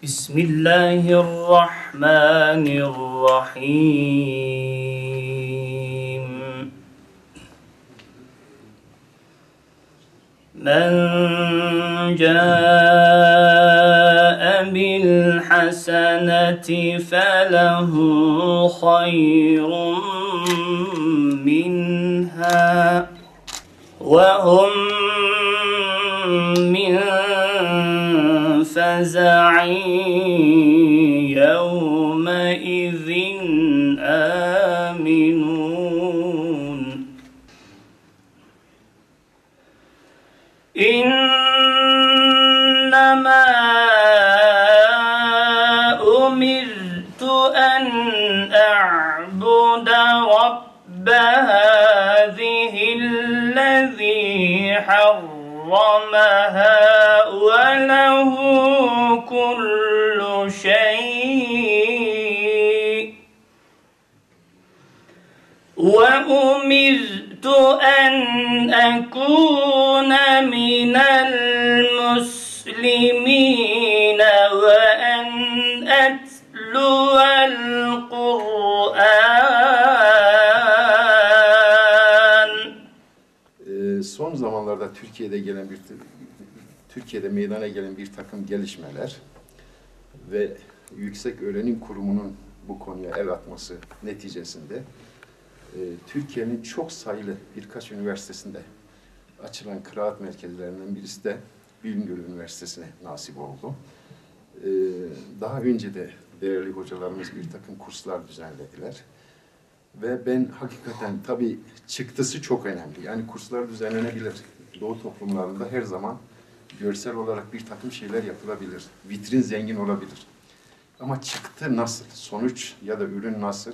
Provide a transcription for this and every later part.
Bismillahirrahmanirrahim. Men ca'e bil haseneti felehu hayrun minha ve hum min feza'in yevmeizin aminun. İnnemâ umirtu en a'bude rabbe hâzihillezî harramaha ve lehu kullu şey ve umirtu en ekûne minel muslimîne ve en etluvel Kur'an. Son zamanlarda Türkiye'de meydana gelen bir takım gelişmeler ve Yüksek Öğrenim Kurumu'nun bu konuya el atması neticesinde Türkiye'nin çok sayılı birkaç üniversitesinde açılan kıraat merkezlerinden birisi de Bingöl Üniversitesi'ne nasip oldu. Daha önce de değerli hocalarımız bir takım kurslar düzenlediler. Ve ben hakikaten tabii çıktısı çok önemli. Yani kurslar düzenlenebilir. Doğu toplumlarında her zaman görsel olarak bir takım şeyler yapılabilir. Vitrin zengin olabilir. Ama çıktı nasıl, sonuç ya da ürün nasıl?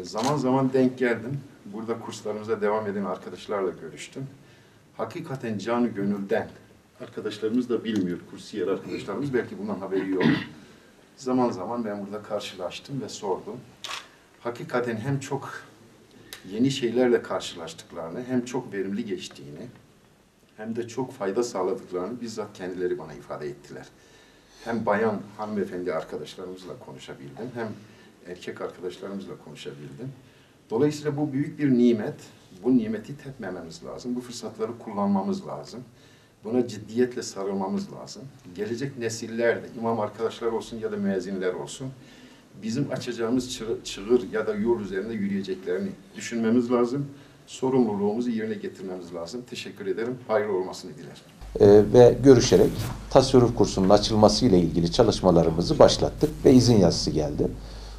Zaman zaman denk geldim. Burada kurslarımıza devam eden arkadaşlarla görüştüm. Hakikaten canı gönülden, arkadaşlarımız da bilmiyor, kursiyer arkadaşlarımız belki bundan haberi yok. Zaman zaman ben burada karşılaştım ve sordum. Hakikaten hem çok yeni şeylerle karşılaştıklarını, hem çok verimli geçtiğini, hem de çok fayda sağladıklarını bizzat kendileri bana ifade ettiler. Hem bayan, hanımefendi arkadaşlarımızla konuşabildim, hem erkek arkadaşlarımızla konuşabildim. Dolayısıyla bu büyük bir nimet. Bu nimeti tepmememiz lazım. Bu fırsatları kullanmamız lazım. Buna ciddiyetle sarılmamız lazım. Gelecek nesiller de, imam arkadaşlar olsun ya da müezzinler olsun, bizim açacağımız çığır ya da yol üzerinde yürüyeceklerini düşünmemiz lazım. Sorumluluğumuzu yerine getirmemiz lazım. Teşekkür ederim. Hayırlı olmasını dilerim. Ve görüşerek tasavvuf kursunun açılması ile ilgili çalışmalarımızı başlattık ve izin yazısı geldi.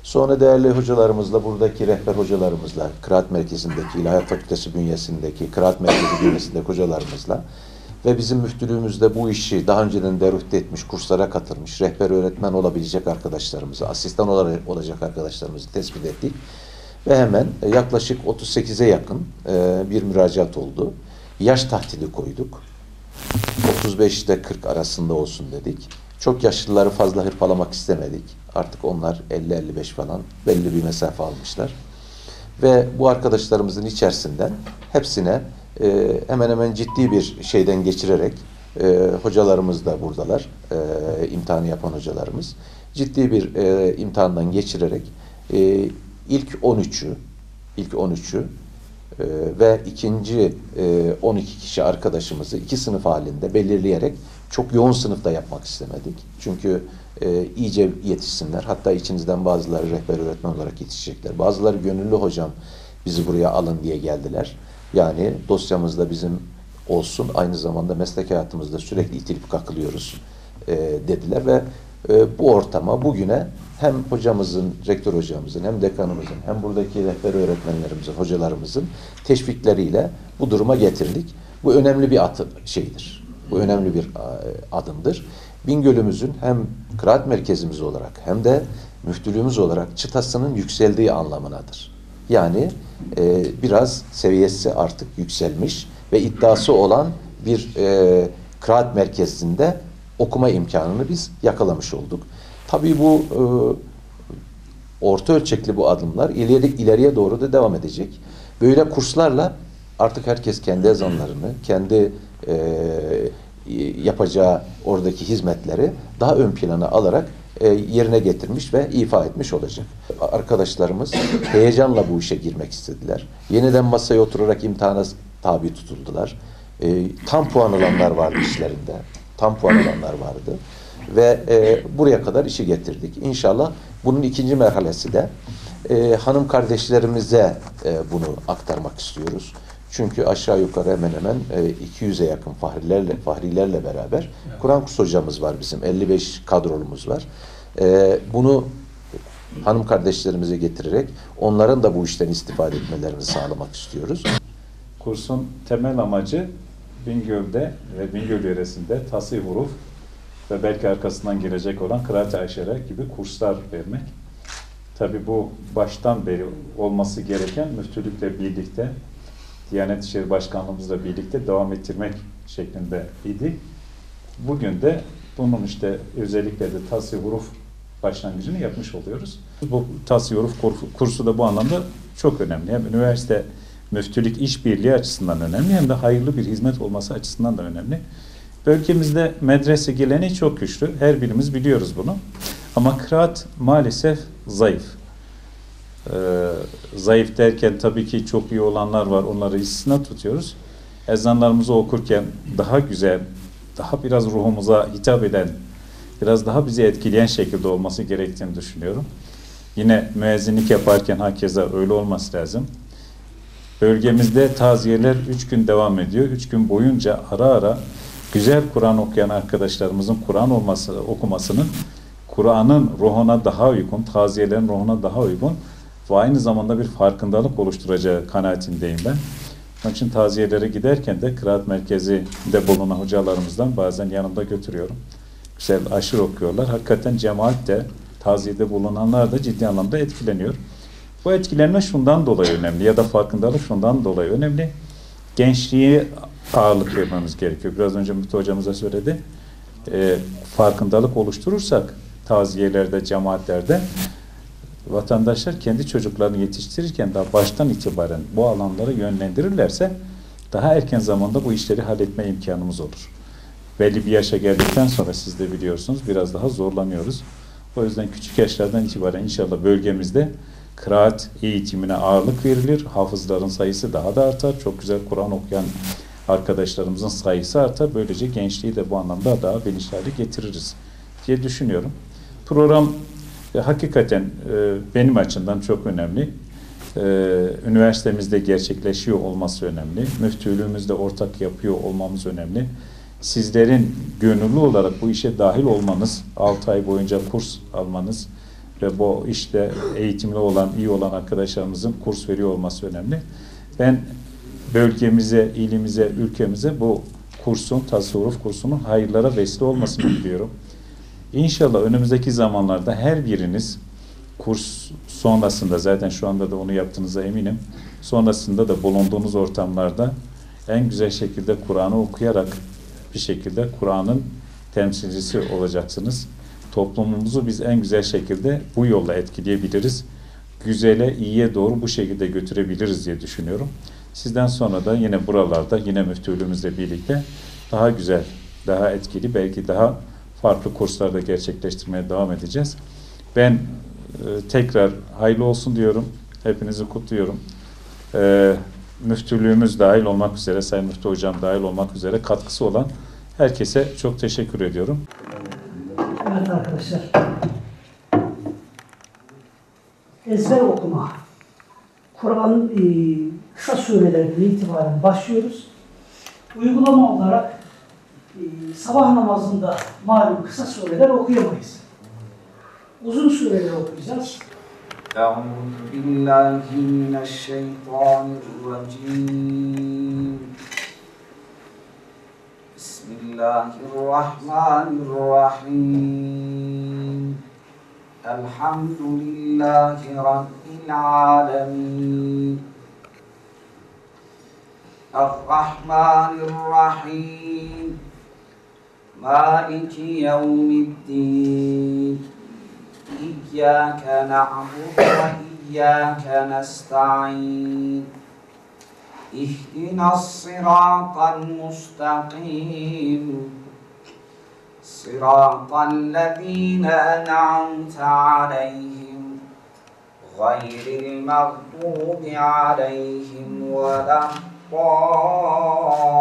Sonra değerli hocalarımızla, buradaki rehber hocalarımızla, Kıraat Merkezi'ndeki, İlahiyat Fakültesi bünyesindeki, Kıraat Merkezi bünyesindeki hocalarımızla ve bizim müftülüğümüzde bu işi daha önceden derüfte etmiş, kurslara katılmış, rehber öğretmen olabilecek arkadaşlarımızı, asistan olacak arkadaşlarımızı tespit ettik. Ve hemen yaklaşık 38'e yakın bir müracaat oldu. Yaş tahdidi koyduk. 35 ile 40 arasında olsun dedik. Çok yaşlıları fazla hırpalamak istemedik. Artık onlar 50-55 falan belli bir mesafe almışlar. Ve bu arkadaşlarımızın içerisinden hepsine hemen hemen ciddi bir şeyden geçirerek, hocalarımız da buradalar, imtihanı yapan hocalarımız, ciddi bir imtihandan geçirerek ilk 13'ü ve ikinci 12 kişi arkadaşımızı 2 sınıf halinde belirleyerek çok yoğun sınıfta yapmak istemedik. Çünkü iyice yetişsinler. Hatta içinizden bazıları rehber öğretmen olarak yetişecekler. Bazıları gönüllü hocam bizi buraya alın diye geldiler. Yani dosyamızda bizim olsun, aynı zamanda meslek hayatımızda sürekli itilip kakılıyoruz dediler ve bu ortama bugüne hem hocamızın, rektör hocamızın, hem dekanımızın, hem buradaki rehber öğretmenlerimizin, hocalarımızın teşvikleriyle bu duruma getirdik. Bu önemli bir şeydir. Bu önemli bir adımdır. Bingöl'ümüzün hem kıraat merkezimiz olarak hem de müftülüğümüz olarak çıtasının yükseldiği anlamınadır. Yani biraz seviyesi artık yükselmiş ve iddiası olan bir kıraat merkezinde okuma imkanını biz yakalamış olduk. Tabii bu orta ölçekli bu adımlar ileriye doğru da devam edecek. Böyle kurslarla artık herkes kendi ezanlarını, kendi yapacağı oradaki hizmetleri daha ön plana alarak yerine getirmiş ve ifa etmiş olacak. Arkadaşlarımız heyecanla bu işe girmek istediler. Yeniden masaya oturarak imtihana tabi tutuldular. Tam puan alanlar vardı işlerinde. Tam puan alanlar vardı. Ve buraya kadar işi getirdik. İnşallah bunun ikinci merhalesi de hanım kardeşlerimize bunu aktarmak istiyoruz. Çünkü aşağı yukarı hemen hemen 200'e yakın fahrilerle beraber Kur'an kursu hocamız var bizim. 55 kadrolumuz var. Bunu hanım kardeşlerimize getirerek onların da bu işten istifade etmelerini sağlamak istiyoruz. Kursun temel amacı Bingöl'de ve Bingöl yöresinde tasih huruf ve belki arkasından gelecek olan Kıraat-ı Aşere gibi kurslar vermek. Tabii bu baştan beri olması gereken müftülükle birlikte, Diyanet İşleri Başkanlığımızla birlikte devam ettirmek şeklinde idi. Bugün de bunun işte özellikle de tasih huruf başlangıcını yapmış oluyoruz. Bu tasih huruf kursu da bu anlamda çok önemli. Hem üniversite müftülük işbirliği açısından önemli hem de hayırlı bir hizmet olması açısından da önemli. Bölgemizde medrese geleneği çok güçlü. Her birimiz biliyoruz bunu. Ama kıraat maalesef zayıf. Zayıf derken tabii ki çok iyi olanlar var. Onları istisna tutuyoruz. Ezanlarımızı okurken daha güzel, daha biraz ruhumuza hitap eden, biraz daha bizi etkileyen şekilde olması gerektiğini düşünüyorum. Yine müezzinlik yaparken hakeza öyle olması lazım. Bölgemizde taziyeler 3 gün devam ediyor. 3 gün boyunca ara ara güzel Kur'an okuyan arkadaşlarımızın Kur'an okumasının Kur'an'ın ruhuna daha uygun, taziyelerin ruhuna daha uygun ve aynı zamanda bir farkındalık oluşturacağı kanaatindeyim ben. Onun için taziyelere giderken de kıraat merkezinde bulunan hocalarımızdan bazen yanımda götürüyorum. Güzel aşır okuyorlar. Hakikaten cemaat de, taziyede bulunanlar da ciddi anlamda etkileniyor. Bu etkilenme şundan dolayı önemli ya da farkındalık şundan dolayı önemli. Gençliğe ağırlık vermemiz gerekiyor. Biraz önce Müftü hocamız da söyledi. Farkındalık oluşturursak taziyelerde, cemaatlerde vatandaşlar kendi çocuklarını yetiştirirken daha baştan itibaren bu alanlara yönlendirirlerse daha erken zamanda bu işleri halletme imkanımız olur. Belli bir yaşa geldikten sonra siz de biliyorsunuz biraz daha zorlanıyoruz. O yüzden küçük yaşlardan itibaren inşallah bölgemizde kıraat eğitimine ağırlık verilir. Hafızların sayısı daha da artar. Çok güzel Kur'an okuyan arkadaşlarımızın sayısı artar. Böylece gençliği de bu anlamda daha bilinçli hale getiririz diye düşünüyorum. Program hakikaten benim açımdan çok önemli. Üniversitemizde gerçekleşiyor olması önemli. Müftülüğümüzde ortak yapıyor olmamız önemli. Sizlerin gönüllü olarak bu işe dahil olmanız, 6 ay boyunca kurs almanız ve bu işte eğitimli olan, iyi olan arkadaşlarımızın kurs veriyor olması önemli. Ben bölgemize, ilimize, ülkemize bu kursun, tasavvuf kursunun hayırlara vesile olmasını diliyorum. İnşallah önümüzdeki zamanlarda her biriniz kurs sonrasında, zaten şu anda da onu yaptığınıza eminim, sonrasında da bulunduğunuz ortamlarda en güzel şekilde Kur'an'ı okuyarak bir şekilde Kur'an'ın temsilcisi olacaksınız. Toplumumuzu biz en güzel şekilde bu yolla etkileyebiliriz. Güzele, iyiye doğru bu şekilde götürebiliriz diye düşünüyorum. Sizden sonra da yine buralarda, yine müftülüğümüzle birlikte daha güzel, daha etkili, belki daha farklı kurslarda gerçekleştirmeye devam edeceğiz. Ben tekrar hayırlı olsun diyorum. Hepinizi kutluyorum. Müftülüğümüz dahil olmak üzere, Sayın Müftü Hocam dahil olmak üzere katkısı olan herkese çok teşekkür ediyorum. Evet arkadaşlar, ezber okuma, Kur'an'ın kısa surelerinden itibaren başlıyoruz. Uygulama olarak sabah namazında malum kısa sureler okuyamayız. Uzun sureler okuyacağız. Euzu billahi mineşşeytanirracim. Bismillahirrahmanirrahim. Elhamdülillahi Rabbil alemin. Errahmanirrahim. Maliki yevmiddin. İyyâke na'budu ve iyyâke nesta'in. اهدنا الصراط المستقيم صراط الذين أنعمت عليهم غير المغضوب عليهم ولا الضالين